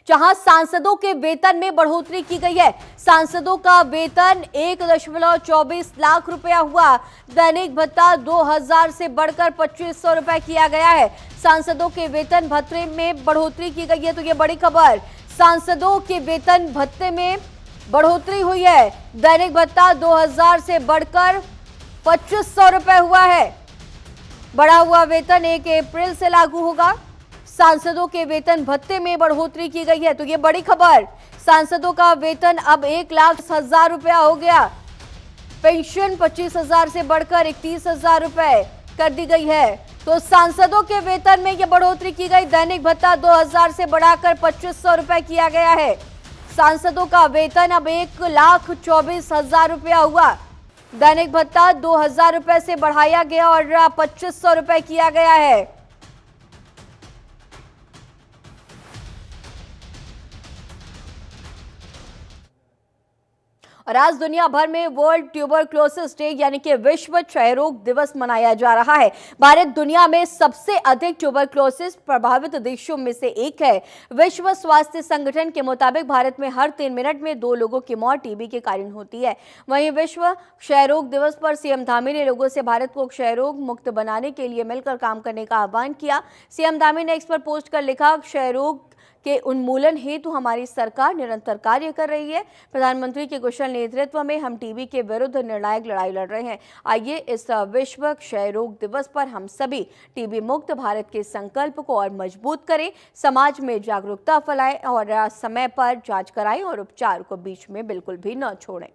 जहां सांसदों के वेतन में बढ़ोतरी की गई है। सांसदों का वेतन 1.24 लाख रुपया हुआ। दैनिक भत्ता 2000 से बढ़कर 2500 रुपए किया गया है। सांसदों के वेतन भत्ते में बढ़ोतरी की गई है। तो ये बड़ी खबर, सांसदों के वेतन भत्ते में बढ़ोतरी हुई है। दैनिक भत्ता 2000 से बढ़कर 2500 रुपए हुआ है। बढ़ा हुआ वेतन 1 अप्रैल से लागू होगा। सांसदों के वेतन भत्ते में बढ़ोतरी की गई है। तो ये बड़ी खबर, सांसदों का वेतन अब 1,00,000 रुपया हो गया। पेंशन 25,000 से बढ़कर 31,000 रुपए कर दी गई है। तो सांसदों के वेतन में ये बढ़ोतरी की गई। दैनिक भत्ता 2000 से बढ़ाकर 2500 रुपए किया गया है। सांसदों का वेतन अब 1,24,000 रुपया हुआ। दैनिक भत्ता 2000 रुपए से बढ़ाया गया और 2500 रुपए किया गया है। और आज दुनिया भर में वर्ल्ड ट्यूबरक्लोसिस डे यानी कि विश्व क्षय रोग दिवस मनाया जा रहा है। भारत दुनिया में सबसे अधिक ट्यूबरक्लोसिस प्रभावित देशों में से एक है। विश्व स्वास्थ्य संगठन के मुताबिक भारत में हर 3 मिनट में 2 लोगों की मौत टीबी के कारण होती है। वहीं विश्व क्षय रोग दिवस पर सीएम धामी ने लोगों से भारत को क्षय रोग मुक्त बनाने के लिए मिलकर काम करने का आह्वान किया। सीएम धामी ने एक्स पर पोस्ट कर लिखा, क्षय रोग के उन्मूलन हेतु हमारी सरकार निरंतर कार्य कर रही है। प्रधानमंत्री के कुशल नेतृत्व में हम टीबी के विरुद्ध निर्णायक लड़ाई लड़ रहे हैं। आइए इस विश्व क्षय रोग दिवस पर हम सभी टीबी मुक्त भारत के संकल्प को और मजबूत करें, समाज में जागरूकता फैलाएं और समय पर जांच कराएं और उपचार को बीच में बिल्कुल भी न छोड़ें।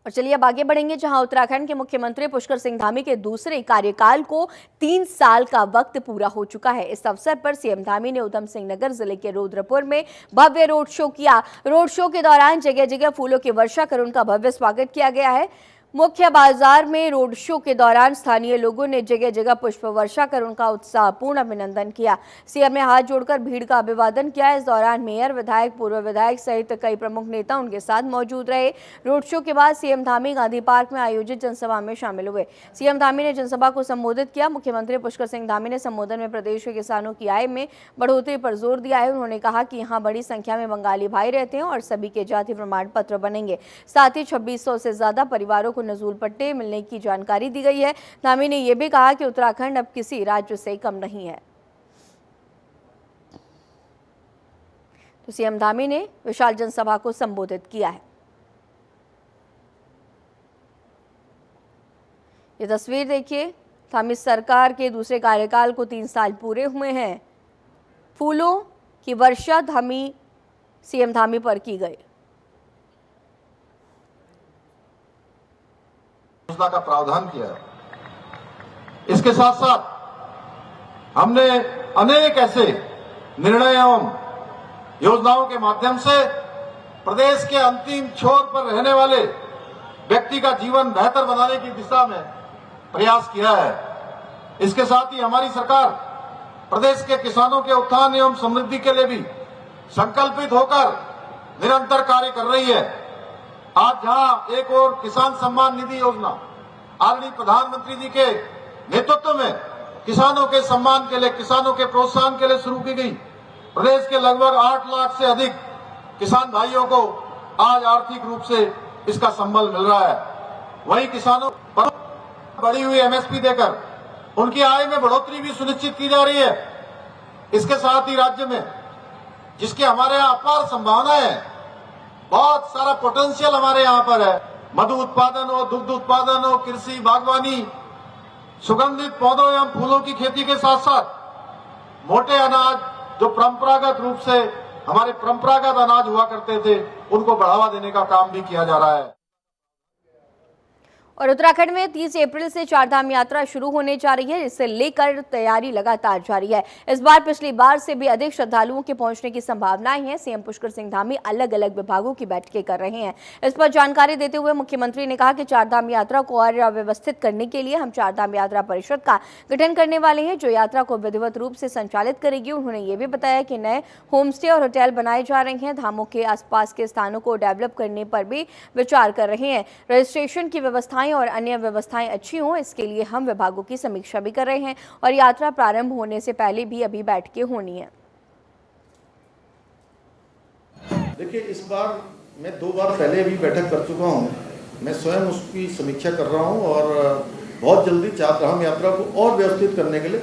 और चलिए अब आगे बढ़ेंगे, जहां उत्तराखंड के मुख्यमंत्री पुष्कर सिंह धामी के दूसरे कार्यकाल को 3 साल का वक्त पूरा हो चुका है। इस अवसर पर सीएम धामी ने उधम सिंह नगर जिले के रुद्रपुर में भव्य रोड शो किया। रोड शो के दौरान जगह जगह फूलों की वर्षा कर उनका भव्य स्वागत किया गया है। मुख्य बाजार में रोड शो के दौरान स्थानीय लोगों ने जगह जगह पुष्प वर्षा कर उनका उत्साहपूर्ण अभिनंदन किया। सीएम ने हाथ जोड़कर भीड़ का अभिवादन किया। इस दौरान मेयर, विधायक, पूर्व विधायक सहित कई प्रमुख नेता उनके साथ मौजूद रहे। रोड शो के बाद सीएम धामी गांधी पार्क में आयोजित जनसभा में शामिल हुए। सीएम धामी ने जनसभा को संबोधित किया। मुख्यमंत्री पुष्कर सिंह धामी ने संबोधन में प्रदेश के किसानों की आय में बढ़ोतरी पर जोर दिया है। उन्होंने कहा कि यहाँ बड़ी संख्या में बंगाली भाई रहते हैं और सभी के जाति प्रमाण पत्र बनेंगे। साथ ही 2600 से ज्यादा परिवारों को नजूल पट्टे मिलने की जानकारी दी गई है। धामी ने यह भी कहा कि उत्तराखंड अब किसी राज्य से कम नहीं है। तो सीएम धामी ने विशाल जनसभा को संबोधित किया है। ये तस्वीर देखिए, धामी सरकार के दूसरे कार्यकाल को 3 साल पूरे हुए हैं। फूलों की वर्षा सीएम धामी पर की गई। योजना का प्रावधान किया है। इसके साथ साथ हमने अनेक ऐसे निर्णय एवं योजनाओं के माध्यम से प्रदेश के अंतिम छोर पर रहने वाले व्यक्ति का जीवन बेहतर बनाने की दिशा में प्रयास किया है। इसके साथ ही हमारी सरकार प्रदेश के किसानों के उत्थान एवं समृद्धि के लिए भी संकल्पित होकर निरंतर कार्य कर रही है। आज जहां एक और किसान सम्मान निधि योजना आदरणीय प्रधानमंत्री जी के नेतृत्व में किसानों के सम्मान के लिए, किसानों के प्रोत्साहन के लिए शुरू की गई। प्रदेश के लगभग 8 लाख से अधिक किसान भाइयों को आज आर्थिक रूप से इसका संबल मिल रहा है। वहीं किसानों पर बढ़ी हुई एमएसपी देकर उनकी आय में बढ़ोतरी भी सुनिश्चित की जा रही है। इसके साथ ही राज्य में जिसके हमारे यहाँ अपार संभावनाएं है, बहुत सारा पोटेंशियल हमारे यहाँ पर है। मधु उत्पादन हो, दुग्ध उत्पादन हो, कृषि, बागवानी, सुगंधित पौधों एवं फूलों की खेती के साथ साथ मोटे अनाज जो परंपरागत रूप से हमारे परंपरागत अनाज हुआ करते थे, उनको बढ़ावा देने का काम भी किया जा रहा है। और उत्तराखंड में 30 अप्रैल से चारधाम यात्रा शुरू होने जा रही है, जिसे लेकर तैयारी लगातार जारी है। इस बार पिछली बार से भी अधिक श्रद्धालुओं के पहुंचने की संभावनाएं हैं। सीएम पुष्कर सिंह धामी अलग अलग विभागों की बैठकें कर रहे हैं। इस पर जानकारी देते हुए मुख्यमंत्री ने कहा कि चारधाम यात्रा को और व्यवस्थित करने के लिए हम चारधाम यात्रा परिषद का गठन करने वाले हैं, जो यात्रा को विधिवत रूप से संचालित करेगी। उन्होंने ये भी बताया कि नए होम स्टे और होटल बनाए जा रहे हैं। धामों के आसपास के स्थानों को डेवलप करने पर भी विचार कर रहे हैं। रजिस्ट्रेशन की व्यवस्थाएं सुविधाएं और अन्य व्यवस्थाएं अच्छी हों, इसके लिए हम विभागों की समीक्षा भी कर रहे हैं और यात्रा प्रारंभ होने से पहले भी अभी बैठकें होनी है। देखिए, इस बार मैं 2 बार पहले भी बैठक कर चुका हूँ। मैं स्वयं उसकी समीक्षा कर रहा हूँ और बहुत जल्दी चारधाम यात्रा को और व्यवस्थित करने के लिए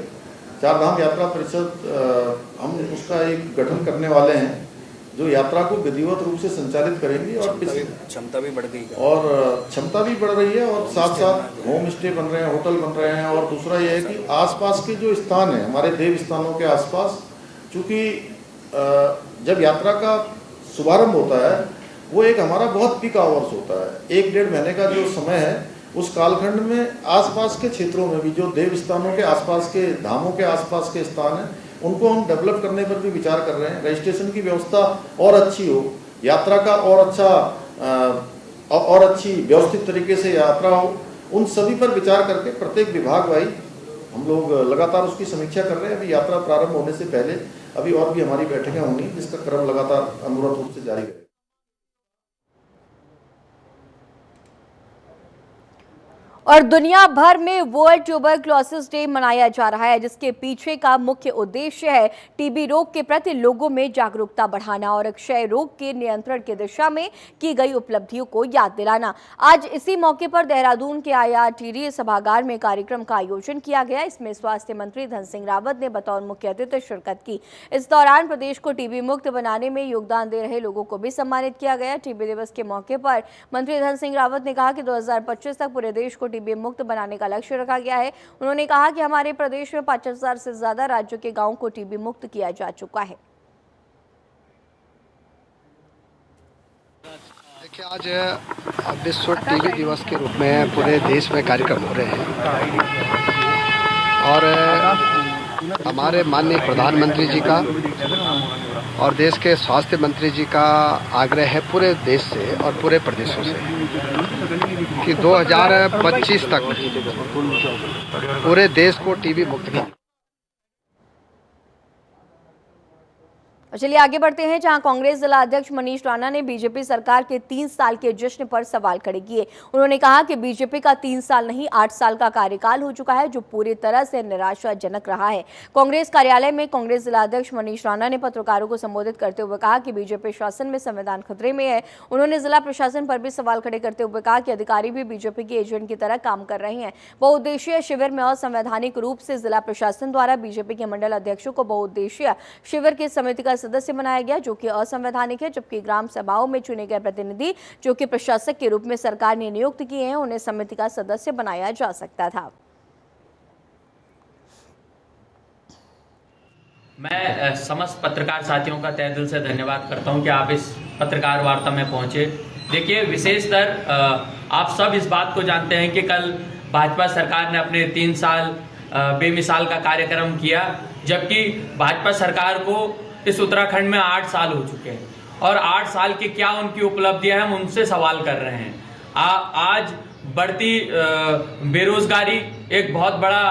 चारधाम यात्रा परिषद हम उसका एक गठन करने वाले हैं, जो यात्रा को विधिवत रूप से संचालित करेंगी। और क्षमता भी बढ़ गई और क्षमता भी बढ़ रही है और साथ साथ होम स्टे बन रहे हैं, होटल बन रहे हैं। और दूसरा ये है कि आसपास के जो स्थान हैं, हमारे देव स्थानों के आसपास, चूँकि जब यात्रा का शुभारंभ होता है वो एक हमारा बहुत पीक आवर्स होता है, 1-1.5 महीने का जो समय है, उस कालखंड में आसपास के क्षेत्रों में भी जो देव स्थानों के आसपास के धामों के आसपास के स्थान हैं, उनको हम डेवलप करने पर भी विचार कर रहे हैं। रजिस्ट्रेशन की व्यवस्था और अच्छी हो, यात्रा का और अच्छी व्यवस्थित तरीके से यात्रा हो, उन सभी पर विचार करके प्रत्येक विभाग वाइज हम लोग लगातार उसकी समीक्षा कर रहे हैं। अभी यात्रा प्रारंभ होने से पहले अभी और भी हमारी बैठकें होंगी, जिसका क्रम लगातार अनुरूप रूप से जारी रहेगा। और दुनिया भर में वर्ल्ड ट्यूबरक्लोसिस डे मनाया जा रहा है, जिसके पीछे का मुख्य उद्देश्य है टीबी रोग के प्रति लोगों में जागरूकता बढ़ाना और क्षय रोग के नियंत्रण की दिशा में की गई उपलब्धियों को याद दिलाना। आज इसी मौके पर देहरादून के IRTD सभागार में कार्यक्रम का आयोजन किया गया। इसमें स्वास्थ्य मंत्री धन सिंह रावत ने बतौर मुख्य अतिथि शिरकत की। इस दौरान प्रदेश को टीबी मुक्त बनाने में योगदान दे रहे लोगों को भी सम्मानित किया गया। टीबी दिवस के मौके पर मंत्री धन सिंह रावत ने कहा कि 2025 तक पूरे देश को टीबी मुक्त बनाने का लक्ष्य रखा गया है। उन्होंने कहा कि हमारे प्रदेश में 5000 से ज्यादा राज्यों के गांवों को टीबी मुक्त किया जा चुका है। देखिए, आज विश्व टीबी दिवस के रूप में पूरे देश में कार्यक्रम हो रहे हैं और हमारे माननीय प्रधानमंत्री जी का और देश के स्वास्थ्य मंत्री जी का आग्रह है पूरे देश से और पूरे प्रदेशों से कि 2025 तक पूरे देश को टीबी मुक्त किया। चलिए आगे बढ़ते हैं, जहां कांग्रेस जिला अध्यक्ष मनीष राणा ने बीजेपी सरकार के 3 साल के जश्न पर सवाल खड़े किए। उन्होंने कहा कि बीजेपी का 3 साल नहीं 8 साल का कार्यकाल हो चुका है, जो पूरी तरह से निराशाजनक रहा है। कांग्रेस कार्यालय में कांग्रेस जिला अध्यक्ष मनीष राणा ने पत्रकारों को संबोधित करते हुए कहा कि बीजेपी शासन में संविधान खतरे में है। उन्होंने जिला प्रशासन पर भी सवाल खड़े करते हुए कहा कि अधिकारी भी बीजेपी के एजेंट की तरह काम कर रहे हैं। बहुउद्देशीय शिविर में असंवैधानिक रूप से जिला प्रशासन द्वारा बीजेपी के मंडल अध्यक्षों को बहुउद्देशीय शिविर की समिति का सदस्य बनाया गया, जो कि असंवैधानिक है। जबकि ग्राम सभाओं में चुने गए प्रतिनिधि जो कि प्रशासक के रूप में सरकार ने नियुक्त किए हैं, उन्हें समिति का सदस्य बनाया जा सकता था। मैं समस्त पत्रकार साथियों का तहे दिल से धन्यवाद करता हूं कि आप इस पत्रकार वार्ता में पहुंचे। देखिए, विशेषतर आप सब इस बात को जानते हैं कि कल भाजपा सरकार ने अपने 3 साल बेमिसाल का कार्यक्रम किया, जबकि भाजपा सरकार को इस उत्तराखंड में 8 साल हो चुके हैं और 8 साल की क्या उनकी उपलब्धियां हैं, हम उनसे सवाल कर रहे हैं। आज बढ़ती बेरोजगारी एक बहुत बड़ा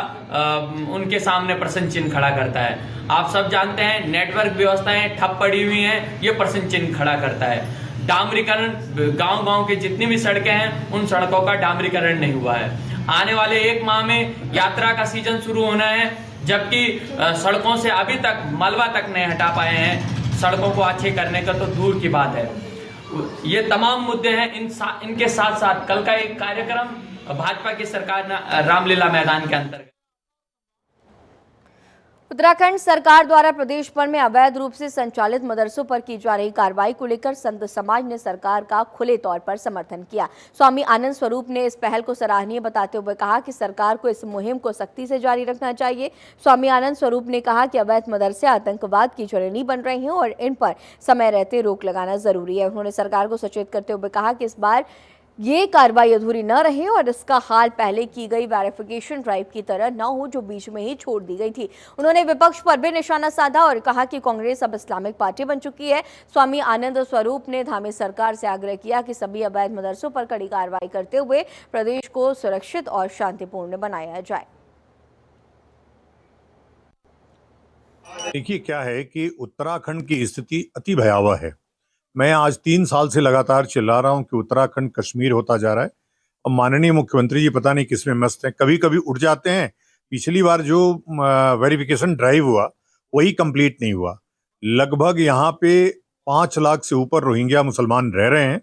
उनके सामने प्रश्न चिन्ह खड़ा करता है। आप सब जानते हैं नेटवर्क व्यवस्थाएं ठप पड़ी हुई हैं, ये प्रश्न चिन्ह खड़ा करता है। डामरीकरण, गांव-गांव के जितनी भी सड़कें हैं उन सड़कों का डामरीकरण नहीं हुआ है। आने वाले 1 माह में यात्रा का सीजन शुरू होना है, जबकि सड़कों से अभी तक मलबा तक नहीं हटा पाए हैं। सड़कों को अच्छे करने का तो दूर की बात है। ये तमाम मुद्दे हैं। इनके साथ साथ कल का एक कार्यक्रम भाजपा की सरकार ने रामलीला मैदान के अंतर्गत उत्तराखंड सरकार द्वारा प्रदेश भर में अवैध रूप से संचालित मदरसों पर की जा रही कार्रवाई को लेकर संत समाज ने सरकार का खुले तौर पर समर्थन किया। स्वामी आनंद स्वरूप ने इस पहल को सराहनीय बताते हुए कहा कि सरकार को इस मुहिम को सख्ती से जारी रखना चाहिए। स्वामी आनंद स्वरूप ने कहा कि अवैध मदरसे आतंकवाद की जड़ नहीं बन रहे हैं और इन पर समय रहते रोक लगाना जरूरी है। उन्होंने सरकार को सचेत करते हुए कहा कि इस बार ये कार्रवाई अधूरी न रहे और इसका हाल पहले की गई वेरिफिकेशन ड्राइव की तरह न हो, जो बीच में ही छोड़ दी गई थी। उन्होंने विपक्ष पर भी निशाना साधा और कहा कि कांग्रेस अब इस्लामिक पार्टी बन चुकी है। स्वामी आनंद स्वरूप ने धामी सरकार से आग्रह किया कि सभी अवैध मदरसों पर कड़ी कार्रवाई करते हुए प्रदेश को सुरक्षित और शांतिपूर्ण बनाया जाए। देखिए, क्या है कि उत्तराखंड की स्थिति अति भयावह है। मैं आज 3 साल से लगातार चिल्ला रहा हूं कि उत्तराखंड कश्मीर होता जा रहा है। अब माननीय मुख्यमंत्री जी पता नहीं किसमें मस्त हैं, कभी कभी उठ जाते हैं। पिछली बार जो वेरिफिकेशन ड्राइव हुआ वही कंप्लीट नहीं हुआ। लगभग यहाँ पे 5 लाख से ऊपर रोहिंग्या मुसलमान रह रहे हैं।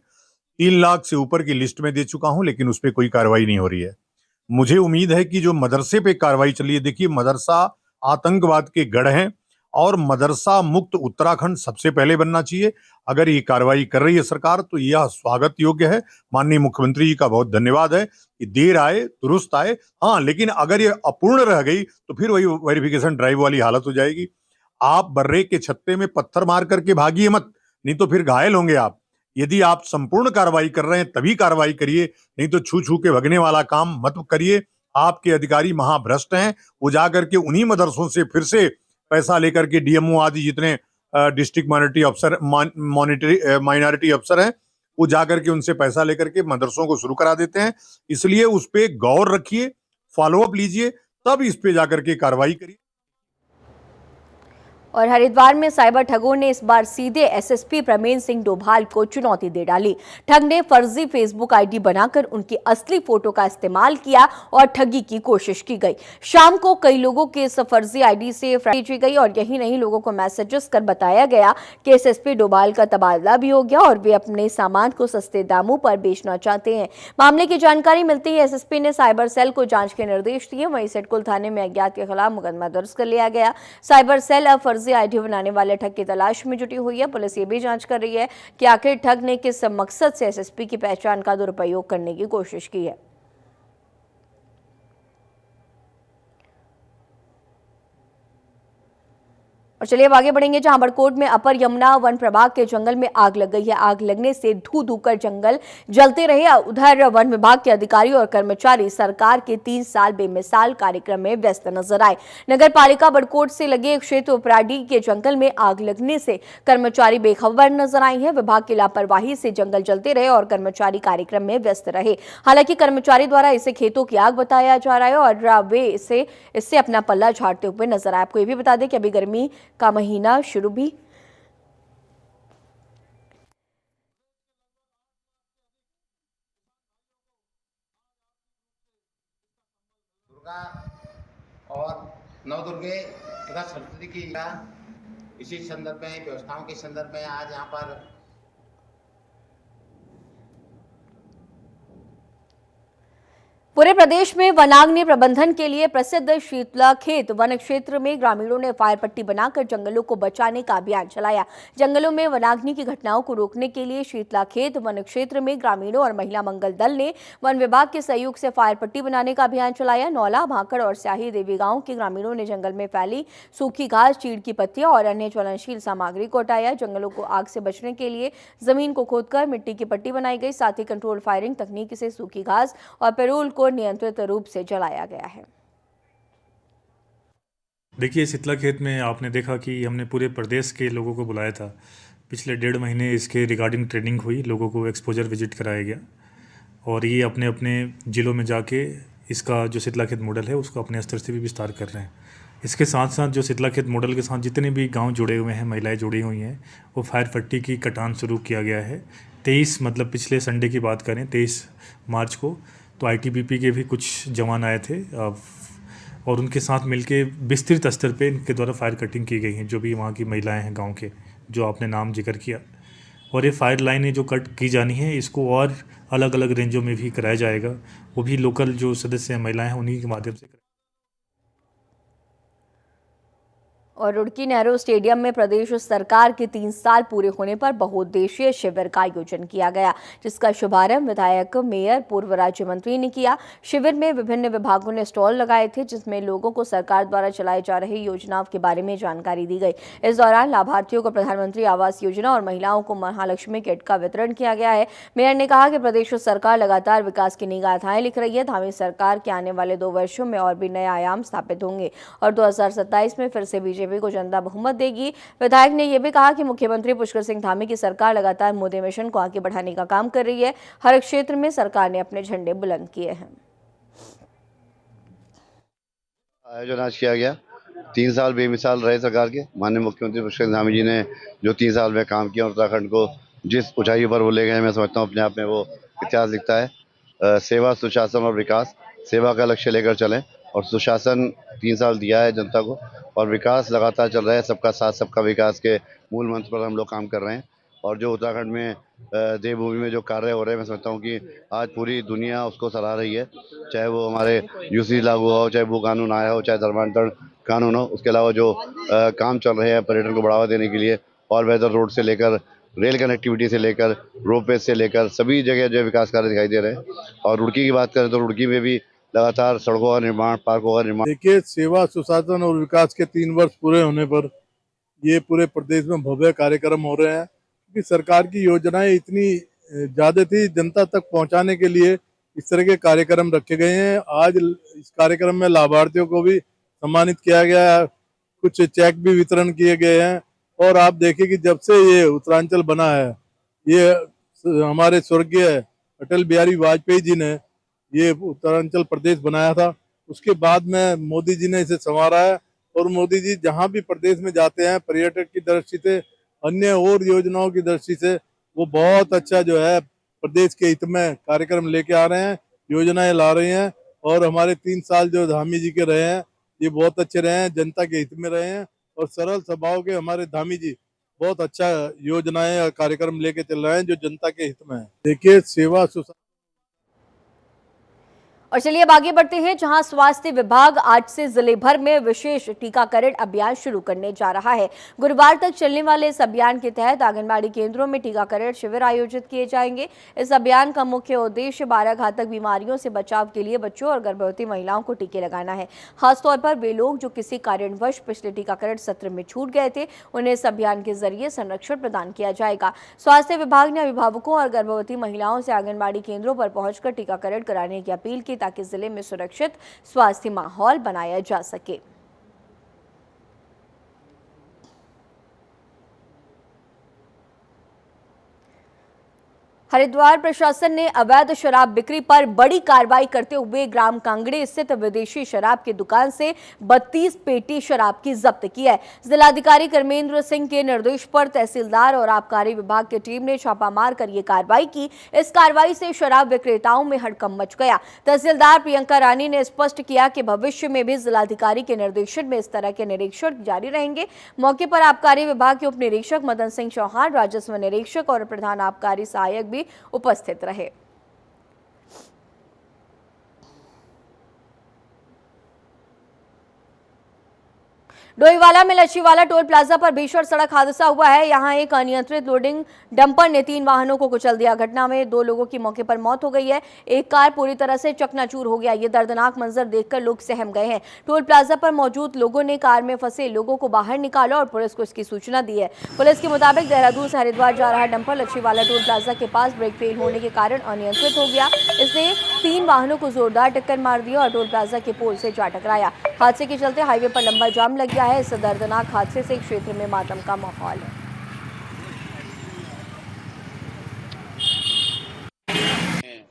3 लाख से ऊपर की लिस्ट में दे चुका हूं, लेकिन उस पर कोई कार्रवाई नहीं हो रही है। मुझे उम्मीद है कि जो मदरसे पे कार्रवाई चली है, देखिए मदरसा आतंकवाद के गढ़ हैं और मदरसा मुक्त उत्तराखंड सबसे पहले बनना चाहिए। अगर ये कार्रवाई कर रही है सरकार तो यह स्वागत योग्य है। माननीय मुख्यमंत्री जी का बहुत धन्यवाद है कि देर आए दुरुस्त आए। हाँ, लेकिन अगर ये अपूर्ण रह गई तो फिर वही वेरिफिकेशन ड्राइव वाली हालत हो जाएगी। आप बर्रे के छत्ते में पत्थर मार करके भागिए मत, नहीं तो फिर घायल होंगे आप। यदि आप संपूर्ण कार्रवाई कर रहे हैं तभी कार्रवाई करिए, नहीं तो छू छू के भगने वाला काम मत करिए। आपके अधिकारी महाभ्रष्ट हैं। वो जाकर के उन्हीं मदरसों से फिर से पैसा लेकर के डीएमओ आदि जितने डिस्ट्रिक्ट माइनॉरिटी अफसर माइनॉरिटी अफसर हैं, वो जाकर के उनसे पैसा लेकर के मदरसों को शुरू करा देते हैं। इसलिए उस पे गौर रखिए, फॉलोअप लीजिए, तब इस पे जाकर के कार्रवाई करिए। और हरिद्वार में साइबर ठगों ने इस बार सीधे एसएसपी प्रमेन सिंह डोभाल को चुनौती दे डाली। ठग ने फर्जी फेसबुक आईडी बनाकर उनकी असली फोटो का इस्तेमाल किया और ठगी की कोशिश की गई। शाम को कई लोगों के इस फर्जी आईडी से फ्रॉड की गई और यही नहीं, लोगों को मैसेजेस कर बताया गया कि एसएसपी डोभाल का तबादला भी हो गया और वे अपने सामान को सस्ते दामों पर बेचना चाहते हैं। मामले की जानकारी मिलते ही एसएसपी ने साइबर सेल को जांच के निर्देश दिए। वहीं सिडकुल थाने में अज्ञात के खिलाफ मुकदमा दर्ज कर लिया गया। साइबर सेल अब फर्जी आईडी बनाने वाले ठग की तलाश में जुटी हुई है। पुलिस ये भी जांच कर रही है कि आखिर ठग ने किस मकसद से एसएसपी की पहचान का दुरुपयोग करने की कोशिश की है। और चलिए अब आगे बढ़ेंगे, जहां बड़कोट में अपर यमुना वन प्रभाग के जंगल में आग लग गई है। आग लगने से धू धू कर जंगल जलते रहे। उधर वन विभाग के अधिकारी और कर्मचारी सरकार के 3 साल बेमिसाल कार्यक्रम में व्यस्त नजर आए। नगर पालिका बड़कोट से लगे क्षेत्र उपराडी के जंगल में आग लगने से कर्मचारी बेखबर नजर आए हैं। विभाग की लापरवाही से जंगल जलते रहे और कर्मचारी कार्यक्रम में व्यस्त रहे। हालांकि कर्मचारी द्वारा इसे खेतों की आग बताया जा रहा है और वे इससे अपना पल्ला झाड़ते हुए नजर आए। आपको ये भी बता दें कि अभी गर्मी का महीना शुरू भी दुर्गा और नवदुर्गे तथा सरस्वती की इसी संदर्भ में, व्यवस्थाओं के संदर्भ में आज यहाँ पर पूरे प्रदेश में वनाग्नि प्रबंधन के लिए प्रसिद्ध शीतलाखेत वन क्षेत्र में ग्रामीणों ने फायर पट्टी बनाकर जंगलों को बचाने का अभियान चलाया। जंगलों में वनाग्नि की घटनाओं को रोकने के लिए शीतलाखेत वन क्षेत्र में ग्रामीणों और महिला मंगल दल ने वन विभाग के सहयोग से फायर पट्टी बनाने का अभियान चलाया। नौला, भाकड़ और स्याही देवी गांव के ग्रामीणों ने जंगल में फैली सूखी घास, चीड़ की पत्तियां और अन्य ज्वलनशील सामग्री को हटाया। जंगलों को आग से बचने के लिए जमीन को खोदकर मिट्टी की पट्टी बनाई गई। साथ ही कंट्रोल फायरिंग तकनीक से सूखी घास और पेरोल को नियंत्रित रूप से जलाया गया है। देखिए, शीतलाखेत में आपने देखा कि हमने पूरे प्रदेश के लोगों को बुलाया था। पिछले 1.5 महीने इसके रिगार्डिंग ट्रेनिंग हुई, लोगों को एक्सपोजर विजिट कराया गया और ये अपने अपने ज़िलों में जाके इसका जो शीतलाखेत मॉडल है उसको अपने स्तर से भी विस्तार कर रहे हैं। इसके साथ साथ जो शीतलाखेत मॉडल के साथ जितने भी गांव जुड़े हुए हैं, महिलाएं जुड़ी हुई हैं, वो फायर पट्टी की कटान शुरू किया गया है। 23 मतलब पिछले संडे की बात करें 23 मार्च को, तो आईटीबीपी के भी कुछ जवान आए थे और उनके साथ मिलके विस्तृत स्तर पे इनके द्वारा फायर कटिंग की गई हैं। जो भी वहाँ की महिलाएं हैं गांव के, जो आपने नाम जिक्र किया, और ये फायर लाइनें जो कट की जानी है इसको और अलग अलग रेंजों में भी कराया जाएगा। वो भी लोकल जो सदस्य हैं, महिलाएं हैं, उन्हीं के माध्यम से। और रुड़की नेहरू स्टेडियम में प्रदेश सरकार के 3 साल पूरे होने पर बहुउद्देशीय शिविर का आयोजन किया गया, जिसका शुभारंभ विधायक, मेयर, पूर्व राज्य मंत्री ने किया। शिविर में विभिन्न विभागों ने स्टॉल लगाए थे, जिसमें लोगों को सरकार द्वारा चलाई जा रही योजनाओं के बारे में जानकारी दी गई। इस दौरान लाभार्थियों को प्रधानमंत्री आवास योजना और महिलाओं को महालक्ष्मी किट का वितरण किया गया है। मेयर ने कहा कि प्रदेश सरकार लगातार विकास की नई गाथाएं लिख रही है। धामी सरकार के आने वाले 2 वर्षों में और भी नए आयाम स्थापित होंगे और 2027 में फिर से बीजेपी को जनता बहुमत देगी। विधायक ने यह भी कहा कि मुख्यमंत्री पुष्कर सिंह धामी की सरकार लगातार मोदी मिशन को आगे बढ़ाने का काम कर रही है। हर क्षेत्र में सरकार ने अपने झंडे बुलंद किए हैं। आयोजन आज किया गया। 3 साल बेमिसाल रहे सरकार के। माननीय मुख्यमंत्री पुष्कर सिंह धामी जी ने जो 3 साल में काम किया और उत्तराखंड को जिस ऊंचाई पर वो ले गए, मैं समझता हूँ अपने आप में वो इतिहास लिखता है। सेवा, सुशासन और विकास, सेवा का लक्ष्य लेकर चलें और सुशासन 3 साल दिया है जनता को और विकास लगातार चल रहा है। सबका साथ सबका विकास के मूल मंत्र पर हम लोग काम कर रहे हैं और जो उत्तराखंड में देवभूमि में जो कार्य हो रहे हैं, मैं समझता हूँ कि आज पूरी दुनिया उसको सराह रही है। चाहे वो हमारे यूसी लागू हो, चाहे भू कानून आया हो, चाहे धर्मांतरण कानून हो, उसके अलावा जो काम चल रहे हैं पर्यटन को बढ़ावा देने के लिए और बेहतर रोड से लेकर रेल कनेक्टिविटी से लेकर रोपवे से लेकर सभी जगह जो विकास कार्य दिखाई दे रहे हैं। और रुड़की की बात करें तो रुड़की में भी लगातार सड़कों का निर्माण, पार्कों का निर्माण। देखिए, सेवा, सुशासन और विकास के 3 वर्ष पूरे होने पर ये पूरे प्रदेश में भव्य कार्यक्रम हो रहे हैं, क्योंकि सरकार की योजनाएं इतनी ज्यादा थी, जनता तक पहुंचाने के लिए इस तरह के कार्यक्रम रखे गए हैं। आज इस कार्यक्रम में लाभार्थियों को भी सम्मानित किया गया है, कुछ चेक भी वितरण किए गए हैं। और आप देखिए कि जब से ये उत्तरांचल बना है, ये हमारे स्वर्गीय अटल बिहारी वाजपेयी जी ने ये उत्तरांचल प्रदेश बनाया था, उसके बाद में मोदी जी ने इसे संवारा है। और मोदी जी जहां भी प्रदेश में जाते हैं, पर्यटक की दृष्टि से, अन्य और योजनाओं की दृष्टि से वो बहुत अच्छा जो है प्रदेश के हित में कार्यक्रम लेके आ रहे हैं, योजनाएं ला रहे हैं। और हमारे 3 साल जो धामी जी के रहे हैं, ये बहुत अच्छे रहे हैं, जनता के हित में रहे हैं और सरल स्वभाव के हमारे धामी जी बहुत अच्छा योजनाएं और कार्यक्रम लेके चल रहे हैं जो जनता के हित में है। देखिए, सेवा, सुशासन। और चलिए अब आगे बढ़ते हैं, जहां स्वास्थ्य विभाग आज से जिले भर में विशेष टीकाकरण अभियान शुरू करने जा रहा है। गुरुवार तक चलने वाले इस अभियान के तहत आंगनबाड़ी केंद्रों में टीकाकरण शिविर आयोजित किए जाएंगे। इस अभियान का मुख्य उद्देश्य 12 घातक बीमारियों से बचाव के लिए बच्चों और गर्भवती महिलाओं को टीके लगाना है। खासतौर पर वे लोग जो किसी कारणवश पिछले टीकाकरण सत्र में छूट गए थे, उन्हें इस अभियान के जरिए संरक्षण प्रदान किया जाएगा। स्वास्थ्य विभाग ने अभिभावकों और गर्भवती महिलाओं से आंगनबाड़ी केंद्रों पर पहुंचकर टीकाकरण कराने की अपील की, ताकि जिले में सुरक्षित स्वास्थ्य माहौल बनाया जा सके। हरिद्वार प्रशासन ने अवैध शराब बिक्री पर बड़ी कार्रवाई करते हुए ग्राम कांगड़े स्थित विदेशी शराब की दुकान से 32 पेटी शराब की जब्त की है। जिलाधिकारी कर्मेंद्र सिंह के निर्देश पर तहसीलदार और आबकारी विभाग की टीम ने छापा मारकर ये कार्रवाई की। इस कार्रवाई से शराब विक्रेताओं में हड़कंप मच गया। तहसीलदार प्रियंका रानी ने स्पष्ट किया कि भविष्य में भी जिलाधिकारी के निर्देशन में इस तरह के निरीक्षण जारी रहेंगे। मौके पर आबकारी विभाग के उप निरीक्षक मदन सिंह चौहान, राजस्व निरीक्षक और प्रधान आबकारी सहायक भी उपस्थित रहे। डोईवाला में लच्छीवाला टोल प्लाजा पर भीषण सड़क हादसा हुआ है। यहां एक अनियंत्रित लोडिंग डंपर ने 3 वाहनों को कुचल दिया। घटना में 2 लोगों की मौके पर मौत हो गई है। एक कार पूरी तरह से चकनाचूर हो गया। ये दर्दनाक मंजर देखकर लोग सहम गए हैं। टोल प्लाजा पर मौजूद लोगों ने कार में फंसे लोगों को बाहर निकाला और पुलिस को इसकी सूचना दी है। पुलिस के मुताबिक देहरादून से हरिद्वार जा रहा डंपर लच्छीवाला टोल प्लाजा के पास ब्रेक फेल होने के कारण अनियंत्रित हो गया। इसने 3 वाहनों को जोरदार टक्कर मार दी और टोल प्लाजा के पोल से जा टकराया। हादसे के चलते हाईवे पर लंबा जाम लग गया है। इस दर्दनाक हादसे से क्षेत्र में मातम का माहौल है।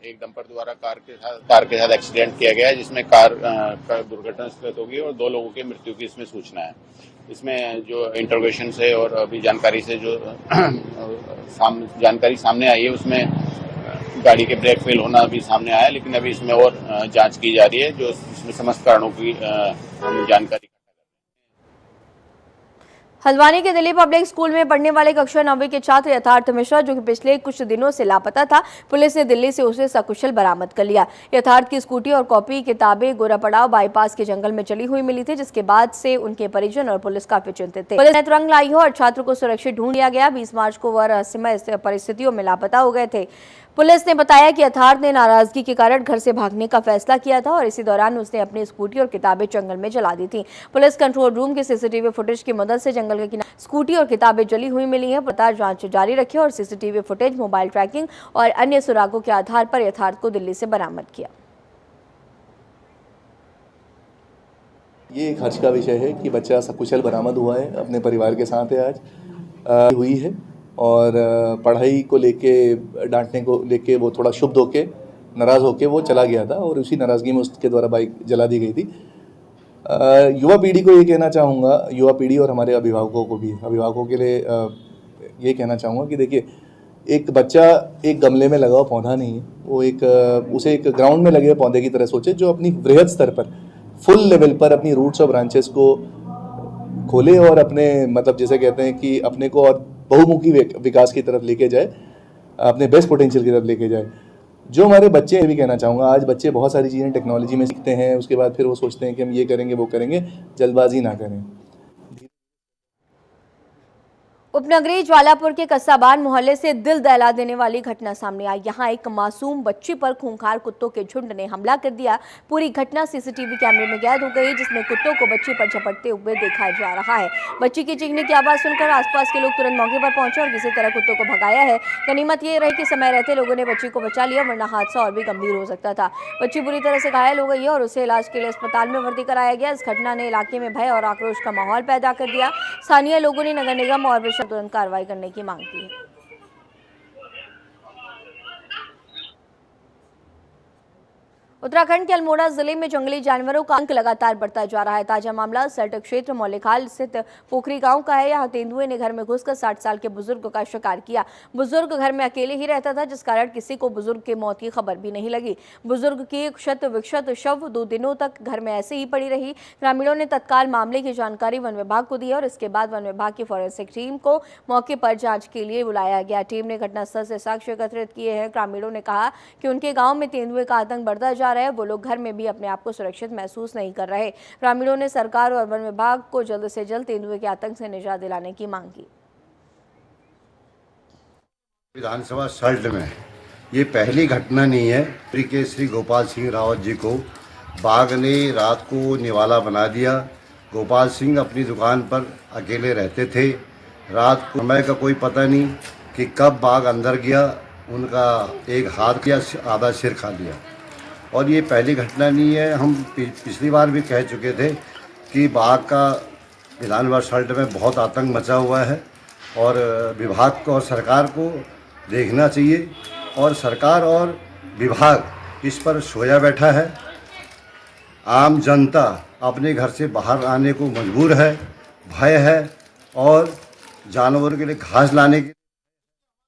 एक डंपर द्वारा कार के साथ एक्सीडेंट किया गया है, जिसमें कार का दुर्घटनाग्रस्त होगी और 2 लोगों की मृत्यु की इसमें सूचना है। इसमें जो इंटरोगेशन से और अभी जानकारी से जो जानकारी सामने आई है, उसमें गाड़ी के ब्रेक फेल होना भी सामने आया है, लेकिन अभी इसमें और जांच की जा रही है, जो इसमें समस्त कारणों की हम जानकारी। हल्द्वानी के दिल्ली पब्लिक स्कूल में पढ़ने वाले कक्षा 9वीं के छात्र यथार्थ मिश्रा, जो कि पिछले कुछ दिनों से लापता था, पुलिस ने दिल्ली से उसे सकुशल बरामद कर लिया। यथार्थ की स्कूटी और कॉपी किताबें गोरापड़ाव बाईपास के जंगल में चली हुई मिली थी, जिसके बाद से उनके परिजन और पुलिस काफी चिंतित थे। पुलिस ने तुरंत लाई और छात्र को सुरक्षित ढूंढ लिया गया। 20 मार्च को वह रहस्यमय परिस्थितियों में लापता हो गए थे। पुलिस ने बताया कि यथार्थ ने नाराजगी के कारण घर से भागने का फैसला किया था और इसी दौरान उसने अपनी स्कूटी और किताबें जंगल में जला दी थी। पुलिस कंट्रोल रूम के सीसीटीवी फुटेज की मदद से जंगल के किनारे स्कूटी और किताबें जली हुई मिली हैं। पता जांच जारी रखी और सीसीटीवी फुटेज, मोबाइल ट्रैकिंग और अन्य सुरागों के आधार पर यथार्थ को दिल्ली से बरामद किया। ये एक हर्ष का विषय है कि बच्चा सकुशल बरामद हुआ है, अपने परिवार के साथ है आज हुई है और पढ़ाई को लेके डांटने को लेके वो थोड़ा क्षुब्ध होके नाराज़ होके वो चला गया था और उसी नाराज़गी में उसके द्वारा बाइक जला दी गई थी। युवा पीढ़ी को ये कहना चाहूँगा, युवा पीढ़ी और हमारे अभिभावकों को भी, अभिभावकों के लिए ये कहना चाहूँगा कि देखिए एक बच्चा एक गमले में लगा हुआ पौधा नहीं है, वो उसे एक ग्राउंड में लगे हुए पौधे की तरह सोचे, जो अपनी वृहद स्तर पर फुल लेवल पर अपनी रूट्स और ब्रांचेस को खोले और अपने मतलब जैसे कहते हैं कि अपने को और बहुमुखी विकास की तरफ लेके जाए, अपने बेस्ट पोटेंशियल की तरफ लेके जाए। जो हमारे बच्चे भी कहना चाहूँगा, आज बच्चे बहुत सारी चीज़ें टेक्नोलॉजी में सीखते हैं, उसके बाद फिर वो सोचते हैं कि हम ये करेंगे वो करेंगे, जल्दबाजी ना करें। उपनगरी ज्वालापुर के कस्साबान मोहल्ले से दिल दहला देने वाली घटना सामने आई। यहां एक मासूम बच्ची पर खूंखार कुत्तों के झुंड ने हमला कर दिया। पूरी घटना सीसीटीवी कैमरे में कैद हो गई, जिसमें कुत्तों को बच्ची पर झपटते हुए देखा जा रहा है। बच्ची की चीखने की आवाज सुनकर आसपास के लोग तुरंत मौके पर पहुंचे और किसी तरह कुत्तों को भगाया है। गनीमत ये रही कि समय रहते लोगों ने बच्ची को बचा लिया, वरना हादसा और भी गंभीर हो सकता था। बच्ची बुरी तरह से घायल हो गई है और उसे इलाज के लिए अस्पताल में भर्ती कराया गया। इस घटना ने इलाके में भय और आक्रोश का माहौल पैदा कर दिया। स्थानीय लोगों ने नगर निगम और प्रशासन तुरंत कार्रवाई करने की मांग की है। उत्तराखंड के अल्मोड़ा जिले में जंगली जानवरों का आतंक लगातार बढ़ता जा रहा है। ताजा मामला सल्ट क्षेत्र मौलिखाल स्थित पोखरी गांव का है। यहां तेंदुए ने घर में घुसकर 60 साल के बुजुर्ग का शिकार किया। बुजुर्ग घर में अकेले ही रहता था, जिस कारण किसी को बुजुर्ग की मौत की खबर भी नहीं लगी। बुजुर्ग की क्षत विक्षत शव 2 दिनों तक घर में ऐसे ही पड़ी रही। ग्रामीणों ने तत्काल मामले की जानकारी वन विभाग को दी और इसके बाद वन विभाग की फॉरेंसिक टीम को मौके पर जाँच के लिए बुलाया गया। टीम ने घटनास्थल से साक्ष्य एकत्रित किए हैं। ग्रामीणों ने कहा कि उनके गाँव में तेंदुए का आतंक बढ़ता जा रहा है। वो लोग घर में भी अपने आप को सुरक्षित महसूस नहीं कर रहे। ग्रामीणों ने सरकार और वन विभाग को जल्द से जल्द तेंदुए के आतंक से निजात दिलाने की मांग की। विधानसभा सल्ट में ये पहली घटना नहीं है। श्री गोपाल सिंह रावत जी को बाघ ने रात को निवाला बना दिया। गोपाल सिंह अपनी दुकान पर अकेले रहते थे। रात को समय का कोई पता नहीं कि कब बाघ अंदर गया, उनका एक हाथ या आधा सिर खा लिया। और ये पहली घटना नहीं है। हम पिछली बार भी कह चुके थे कि बाघ का विधानसभा सल्ट में बहुत आतंक मचा हुआ है और विभाग को और सरकार को देखना चाहिए। और सरकार और विभाग इस पर सोया बैठा है। आम जनता अपने घर से बाहर आने को मजबूर है, भय है और जानवरों के लिए घास लाने के